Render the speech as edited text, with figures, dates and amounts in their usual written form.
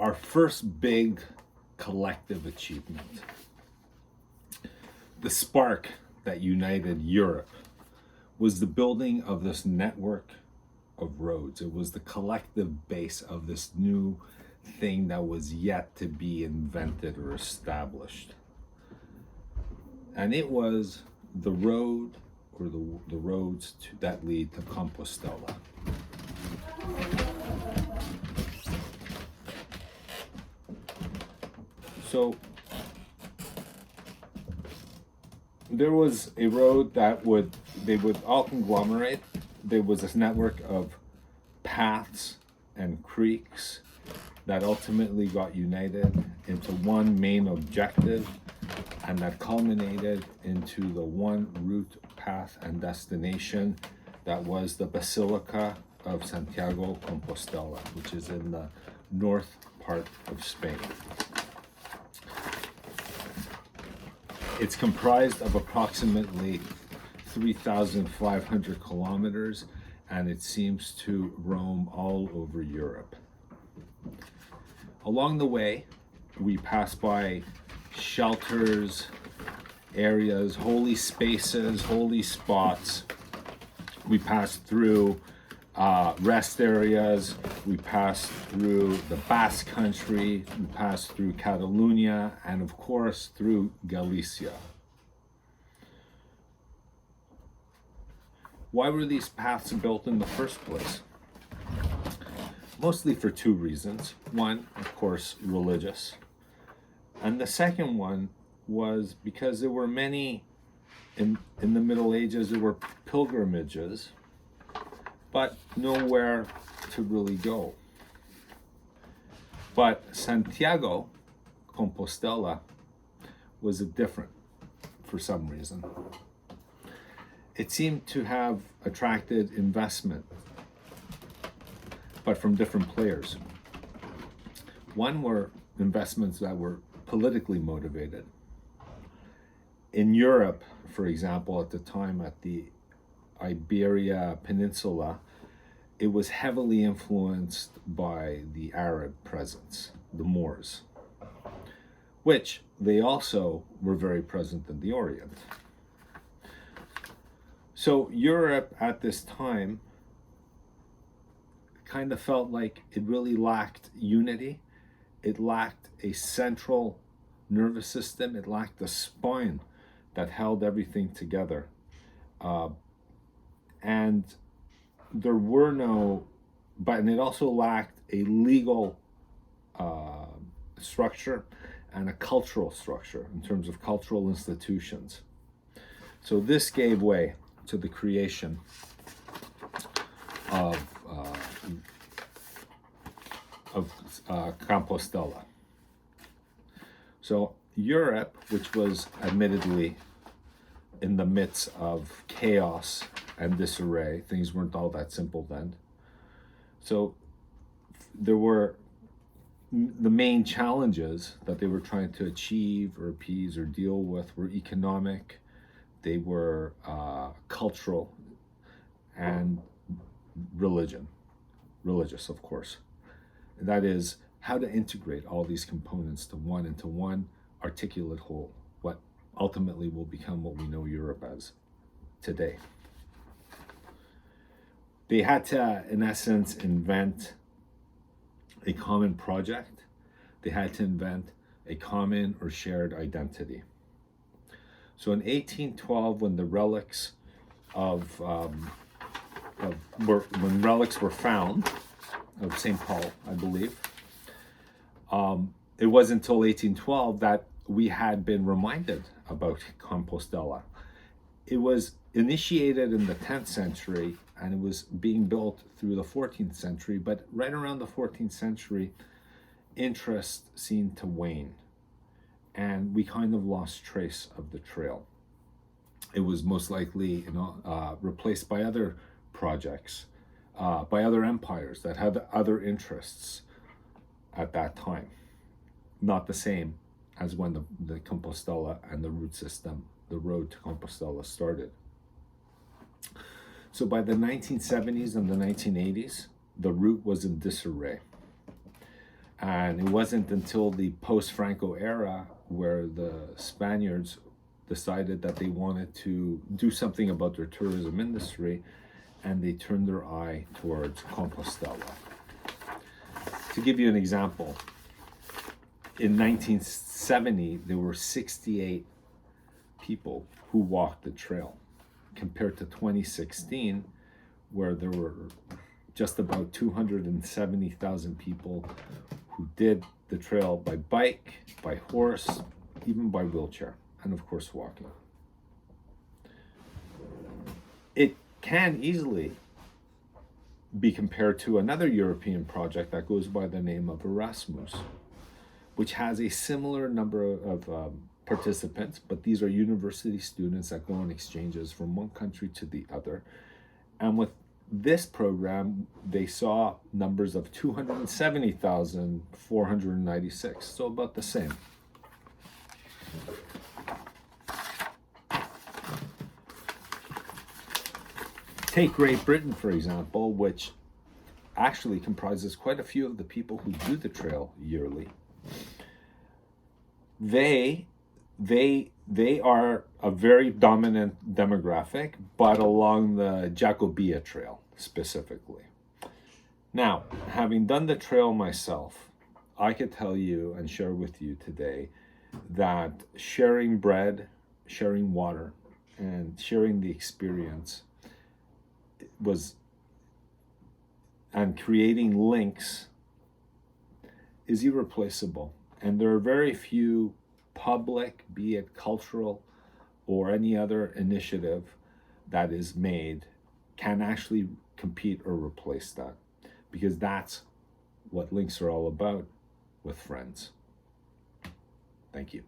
our first big collective achievement, the spark that united Europe, was the building of this network of roads. It was the collective base of this new thing that was yet to be invented or established. And it was the road, or the roads that lead to Compostela. So there was a road that they would all conglomerate. There was this network of paths and creeks that ultimately got united into one main objective, and that culminated into the one route, path, and destination that was the Basilica of Santiago Compostela, which is in the north part of Spain. It's comprised of approximately 3,500 kilometers, and it seems to roam all over Europe. Along the way, we pass by shelters, areas, holy spaces, holy spots. We pass through rest areas. We pass through the Basque Country. We pass through Catalonia, and of course through Galicia. Why were these paths built in the first place? Mostly for two reasons. One, of course, religious. And the second one was because there were many, in the Middle Ages, there were pilgrimages, but nowhere to really go. But Santiago Compostela was different for some reason. It seemed to have attracted investment, but from different players. One were investments that were politically motivated. In Europe, for example, at the time at the Iberia Peninsula, it was heavily influenced by the Arab presence, the Moors, which they also were very present in the Orient. So Europe at this time kind of felt like it really lacked unity. It lacked a central nervous system. It lacked a spine that held everything together. And there were no, and it also lacked a legal structure and a cultural structure in terms of cultural institutions. So this gave way to the creation of Compostela. So Europe, which was admittedly in the midst of chaos and disarray, things weren't all that simple then. So there were the main challenges that they were trying to achieve or appease or deal with were economic, they were cultural, and religious, of course. And that is how to integrate all these components into one articulate whole, what ultimately will become what we know Europe as today. They had to, in essence, invent a common project. They had to invent a common or shared identity. So in 1812, when the relics when relics were found of St. Paul, I believe, it wasn't until 1812 that we had been reminded about Compostela. It was initiated in the 10th century and it was being built through the 14th century, but right around the 14th century, interest seemed to wane and we kind of lost trace of the trail. It was most likely, replaced by other projects, by other empires that had other interests at that time. Not the same as when the Compostela and the route system, the road to Compostela started. So by the 1970s and the 1980s, the route was in disarray. And it wasn't until the post-Franco era where the Spaniards decided that they wanted to do something about their tourism industry, and they turned their eye towards Compostela. To give you an example, in 1970, there were 68 people who walked the trail, compared to 2016, where there were just about 270,000 people who did the trail by bike, by horse, even by wheelchair, and of course walking. It can easily be compared to another European project that goes by the name of Erasmus, which has a similar number of participants, but these are university students that go on exchanges from one country to the other. And with this program, they saw numbers of 270,496, so about the same. Take Great Britain, for example, which actually comprises quite a few of the people who do the trail yearly. They are a very dominant demographic, but along the Jacobea Trail specifically. Now, having done the trail myself, I could tell you and share with you today that sharing bread, sharing water, and sharing the experience and creating links is irreplaceable. And there are very few public, be it cultural or any other initiative that is made, can actually compete or replace that, because that's what links are all about with friends. Thank you.